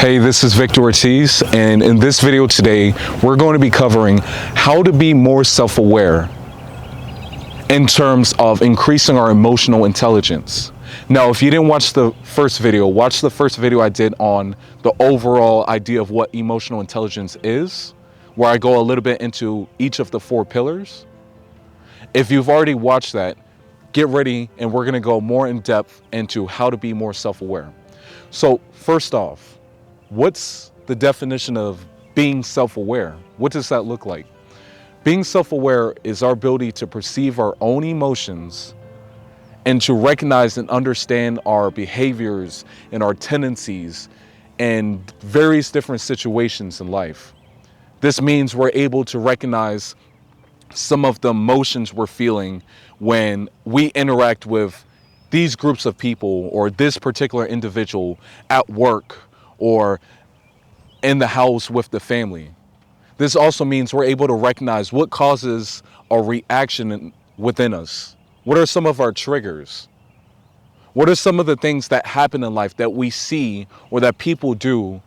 Hey, this is Victor Ortiz, and in this video today, we're going to be covering how to be more self-aware in terms of increasing our emotional intelligence. Now, if you didn't watch the first video, watch the first video I did on the overall idea of what emotional intelligence is, where I go a little bit into each of the four pillars. If you've already watched that, get ready, and we're going to go more in depth into how to be more self-aware. So first off, what's the definition of being self-aware? What does that look like? Being self-aware is our ability to perceive our own emotions and to recognize and understand our behaviors and our tendencies and various different situations in life. This means we're able to recognize some of the emotions we're feeling when we interact with these groups of people or this particular individual at work or in the house with the family. This also means we're able to recognize what causes a reaction within us. What are some of our triggers? What are some of the things that happen in life that we see or that people do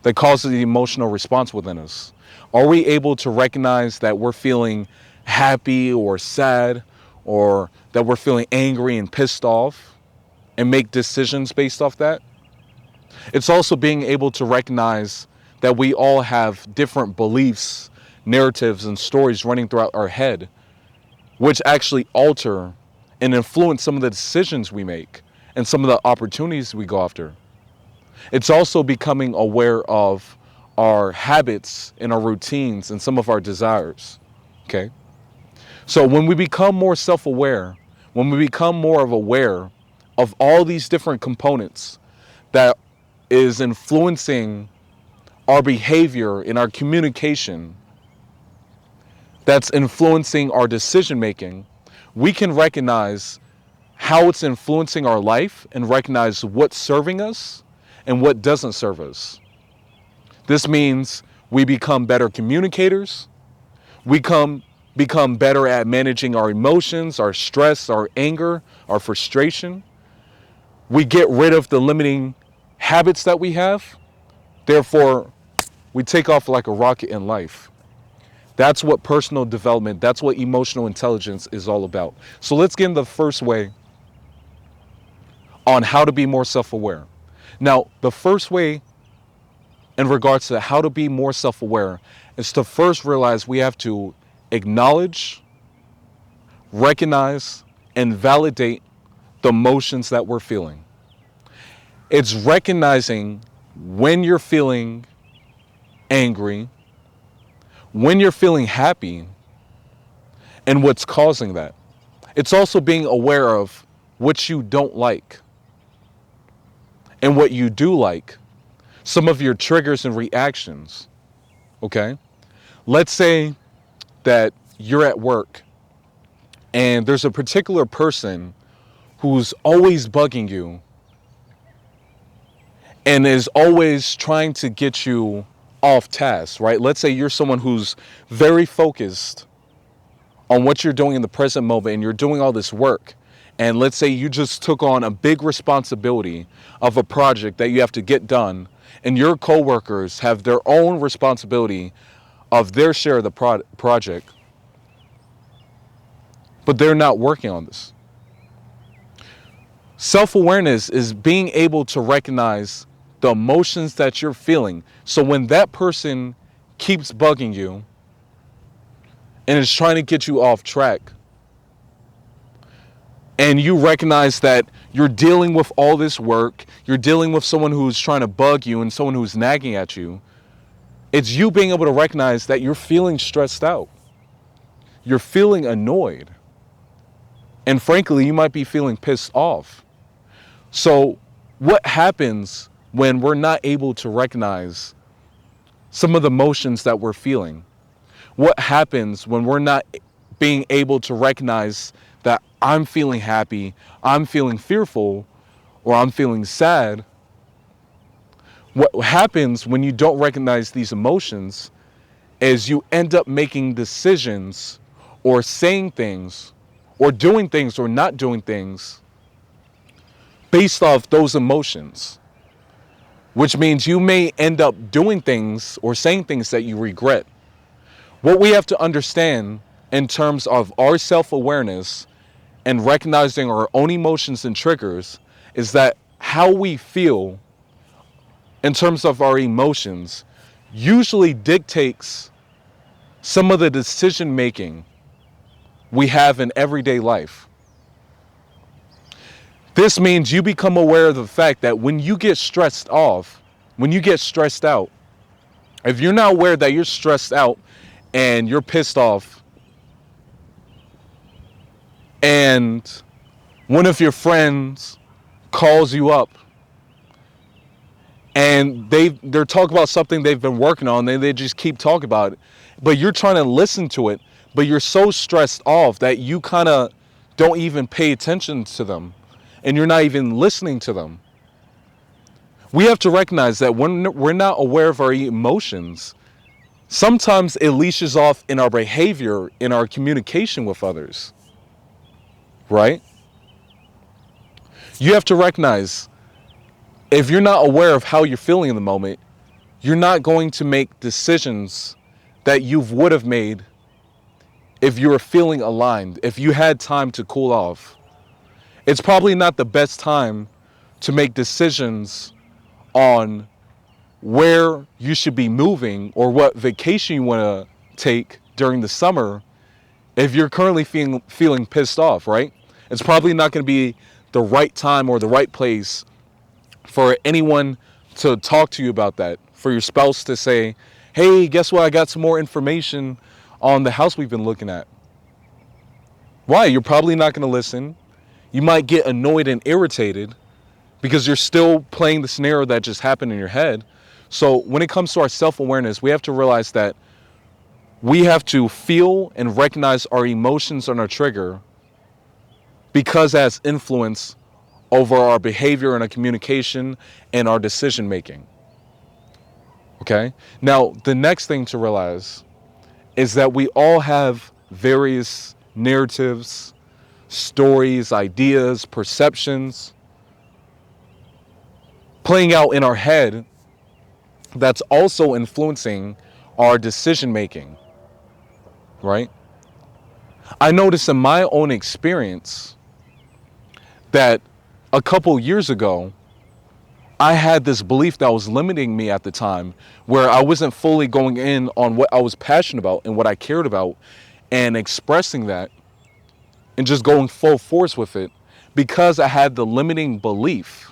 that causes the emotional response within us? Are we able to recognize that we're feeling happy or sad, or that we're feeling angry and pissed off, and make decisions based off that? It's also being able to recognize that we all have different beliefs, narratives, and stories running throughout our head, which actually alter and influence some of the decisions we make and some of the opportunities we go after. It's also becoming aware of our habits and our routines and some of our desires, okay? So when we become more self-aware, when we become more aware of all these different components that is influencing our behavior and our communication, that's influencing our decision making, we can recognize how it's influencing our life and recognize what's serving us and what doesn't serve us. This means we become better communicators. We become better at managing our emotions, our stress, our anger, our frustration. We get rid of the limiting habits that we have. Therefore, we take off like a rocket in life. That's what personal development, that's what emotional intelligence is all about. So let's get into the first way on how to be more self-aware. Now, the first way in regards to how to be more self-aware is to first realize we have to acknowledge, recognize, and validate the emotions that we're feeling. It's recognizing when you're feeling angry, when you're feeling happy, and what's causing that. It's also being aware of what you don't like and what you do like, some of your triggers and reactions, okay? Let's say that you're at work and there's a particular person who's always bugging you and is always trying to get you off task, right? Let's say you're someone who's very focused on what you're doing in the present moment and you're doing all this work. And let's say you just took on a big responsibility of a project that you have to get done, and your coworkers have their own responsibility of their share of the project, but they're not working on this. Self-awareness is being able to recognize the emotions that you're feeling. So when that person keeps bugging you and is trying to get you off track, and you recognize that you're dealing with all this work, you're dealing with someone who's trying to bug you and someone who's nagging at you, it's you being able to recognize that you're feeling stressed out. You're feeling annoyed. And frankly, you might be feeling pissed off. So what happens when we're not able to recognize some of the emotions that we're feeling? What happens when we're not being able to recognize that I'm feeling happy, I'm feeling fearful, or I'm feeling sad? What happens when you don't recognize these emotions is you end up making decisions or saying things or doing things or not doing things based off those emotions. which means you may end up doing things or saying things that you regret. What we have to understand in terms of our self-awareness and recognizing our own emotions and triggers is that how we feel in terms of our emotions usually dictates some of the decision making we have in everyday life. This means you become aware of the fact that when you get stressed off, when you get stressed out, if you're not aware that you're stressed out and you're pissed off, and one of your friends calls you up and they're talking about something they've been working on, and they just keep talking about it, but you're trying to listen to it, but you're so stressed off that you kind of don't even pay attention to them, and you're not even listening to them. We have to recognize that when we're not aware of our emotions, sometimes it leashes off in our behavior, in our communication with others, right? You have to recognize, if you're not aware of how you're feeling in the moment, you're not going to make decisions that you would have made if you were feeling aligned, if you had time to cool off. It's probably not the best time to make decisions on where you should be moving or what vacation you want to take during the summer if you're currently feeling pissed off, right? It's probably not going to be the right time or the right place for anyone to talk to you about that, for your spouse to say, hey, guess what? I got some more information on the house we've been looking at. Why? You're probably not going to listen. You might get annoyed and irritated because you're still playing the scenario that just happened in your head. So when it comes to our self-awareness, we have to realize that we have to feel and recognize our emotions and our trigger, because it has influence over our behavior and our communication and our decision making. Okay? Now, the next thing to realize is that we all have various narratives, stories, ideas, perceptions playing out in our head that's also influencing our decision making, right? I noticed in my own experience that a couple years ago, I had this belief that was limiting me at the time, where I wasn't fully going in on what I was passionate about and what I cared about and expressing that and just going full force with it, because I had the limiting belief.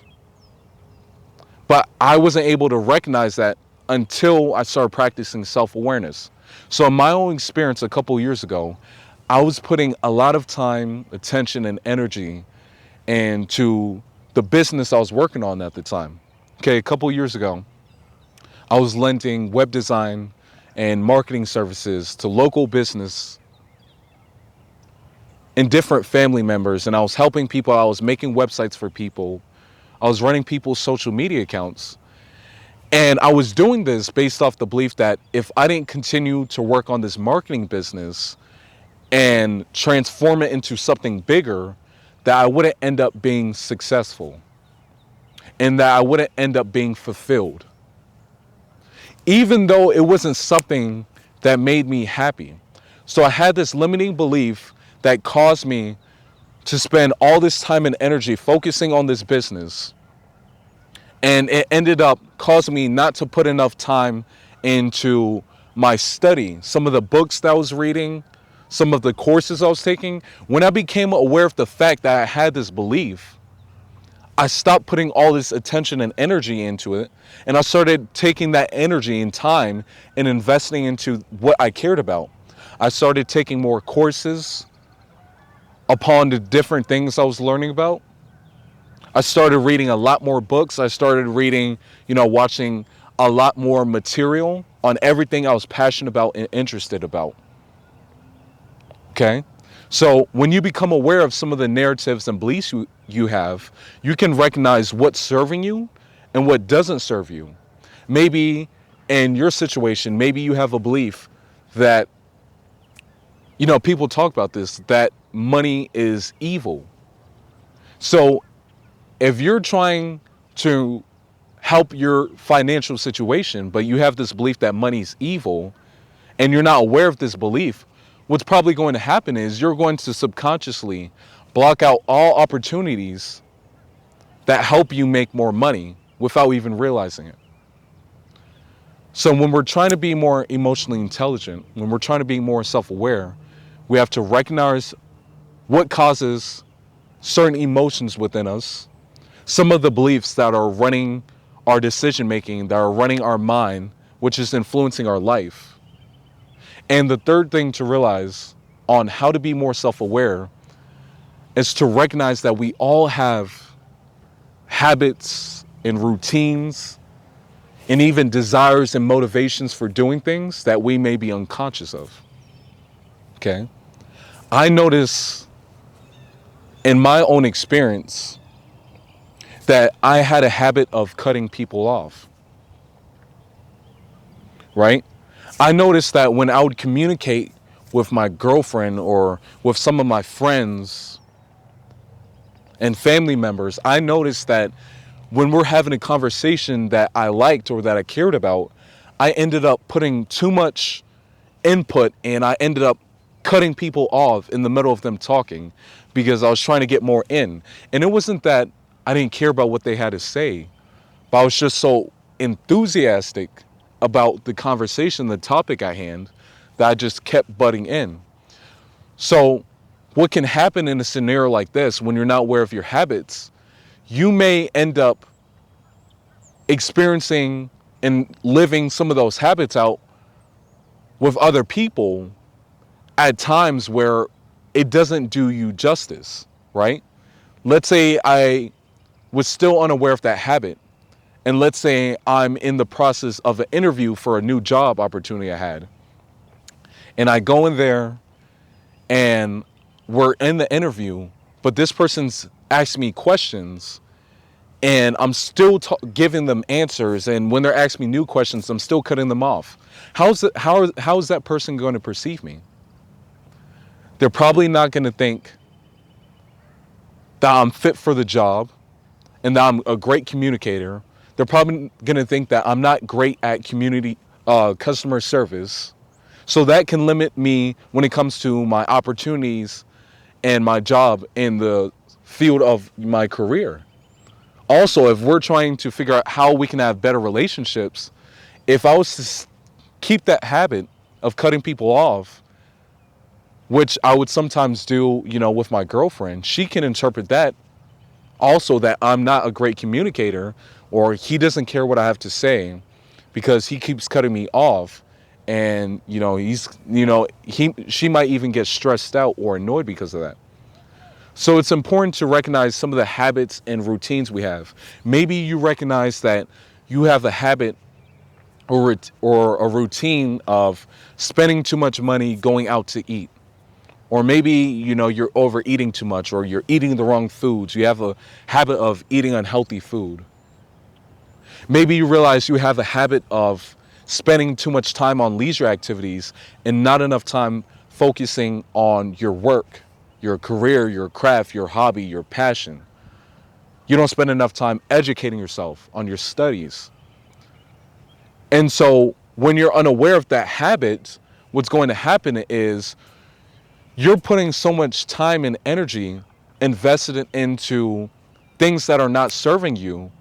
But I wasn't able to recognize that until I started practicing self-awareness. So in my own experience a couple years ago, I was putting a lot of time, attention, and energy into the business I was working on at the time. Okay, a couple years ago, I was lending web design and marketing services to local business and different family members, and I was helping people. I was making websites for people. I was running people's social media accounts. And I was doing this based off the belief that if I didn't continue to work on this marketing business and transform it into something bigger, that I wouldn't end up being successful and that I wouldn't end up being fulfilled. Even though it wasn't something that made me happy. So I had this limiting belief that caused me to spend all this time and energy focusing on this business. And it ended up causing me not to put enough time into my study, some of the books that I was reading, some of the courses I was taking. When I became aware of the fact that I had this belief, I stopped putting all this attention and energy into it, and I started taking that energy and time and investing into what I cared about. I started taking more courses upon the different things I was learning about. I started reading a lot more books. I started reading, watching a lot more material on everything I was passionate about and interested about. Okay? So when you become aware of some of the narratives and beliefs you have, you can recognize what's serving you and what doesn't serve you. Maybe in your situation, maybe you have a belief that, people talk about this, that money is evil. So if you're trying to help your financial situation, but you have this belief that money's evil and you're not aware of this belief, what's probably going to happen is you're going to subconsciously block out all opportunities that help you make more money without even realizing it. So when we're trying to be more emotionally intelligent, when we're trying to be more self-aware, we have to recognize what causes certain emotions within us, some of the beliefs that are running our decision making, that are running our mind, which is influencing our life. And the third thing to realize on how to be more self-aware is to recognize that we all have habits and routines and even desires and motivations for doing things that we may be unconscious of. Okay? I notice in my own experience that I had a habit of cutting people off. Right? I noticed that when I would communicate with my girlfriend or with some of my friends and family members, I noticed that when we're having a conversation that I liked or that I cared about, I ended up putting too much input and I ended up cutting people off in the middle of them talking because I was trying to get more in. And it wasn't that I didn't care about what they had to say, but I was just so enthusiastic about the conversation, the topic at hand, that I just kept butting in. So what can happen in a scenario like this when you're not aware of your habits, you may end up experiencing and living some of those habits out with other people at times where it doesn't do you justice, right? Let's say I was still unaware of that habit, and let's say I'm in the process of an interview for a new job opportunity I had, and I go in there and we're in the interview, but this person's asked me questions and I'm still giving them answers, and when they're asking me new questions, I'm still cutting them off. How is that person going to perceive me? They're probably not going to think that I'm fit for the job and that I'm a great communicator. They're probably going to think that I'm not great at customer service. So that can limit me when it comes to my opportunities and my job in the field of my career. Also, if we're trying to figure out how we can have better relationships, if I was to keep that habit of cutting people off, which I would sometimes do, with my girlfriend, she can interpret that also that I'm not a great communicator, or he doesn't care what I have to say because he keeps cutting me off. And, she might even get stressed out or annoyed because of that. So it's important to recognize some of the habits and routines we have. Maybe you recognize that you have a habit or a routine of spending too much money going out to eat. Or maybe, you're overeating too much, or you're eating the wrong foods. You have a habit of eating unhealthy food. Maybe you realize you have a habit of spending too much time on leisure activities and not enough time focusing on your work, your career, your craft, your hobby, your passion. You don't spend enough time educating yourself on your studies. And so when you're unaware of that habit, what's going to happen is you're putting so much time and energy invested into things that are not serving you,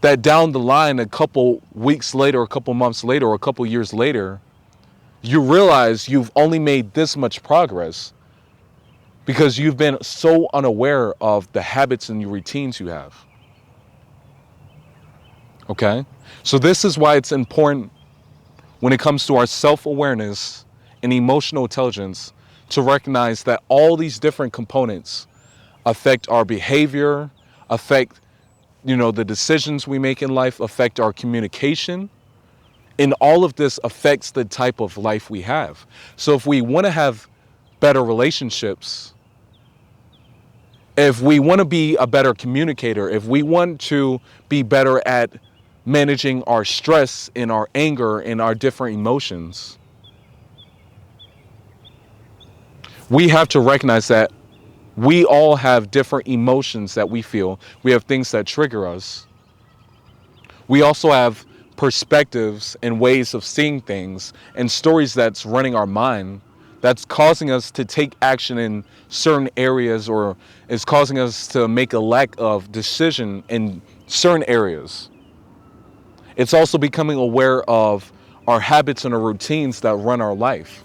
that down the line, a couple weeks later, a couple months later, or a couple years later, you realize you've only made this much progress because you've been so unaware of the habits and your routines you have. Okay? So this is why it's important when it comes to our self-awareness and emotional intelligence to recognize that all these different components affect our behavior, affect, the decisions we make in life, affect our communication. And all of this affects the type of life we have. So if we want to have better relationships, if we want to be a better communicator, if we want to be better at managing our stress and our anger and our different emotions, we have to recognize that we all have different emotions that we feel. We have things that trigger us. We also have perspectives and ways of seeing things and stories that's running our mind that's causing us to take action in certain areas, or is causing us to make a lack of decision in certain areas. It's also becoming aware of our habits and our routines that run our life.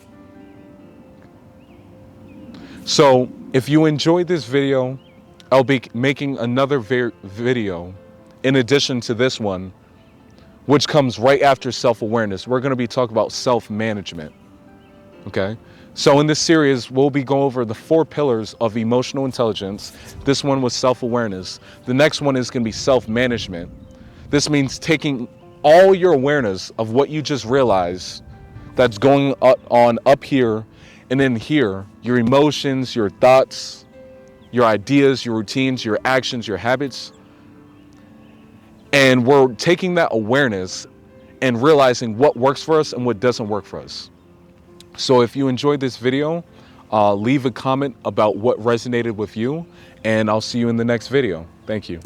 So if you enjoyed this video, I'll be making another video in addition to this one, which comes right after self-awareness. We're going to be talking about self-management. Okay? So in this series, we'll be going over the 4 pillars of emotional intelligence. This one was self-awareness. The next one is going to be self-management. This means taking all your awareness of what you just realized that's going on up here and in here, your emotions, your thoughts, your ideas, your routines, your actions, your habits. And we're taking that awareness and realizing what works for us and what doesn't work for us. So if you enjoyed this video, leave a comment about what resonated with you, and I'll see you in the next video. Thank you.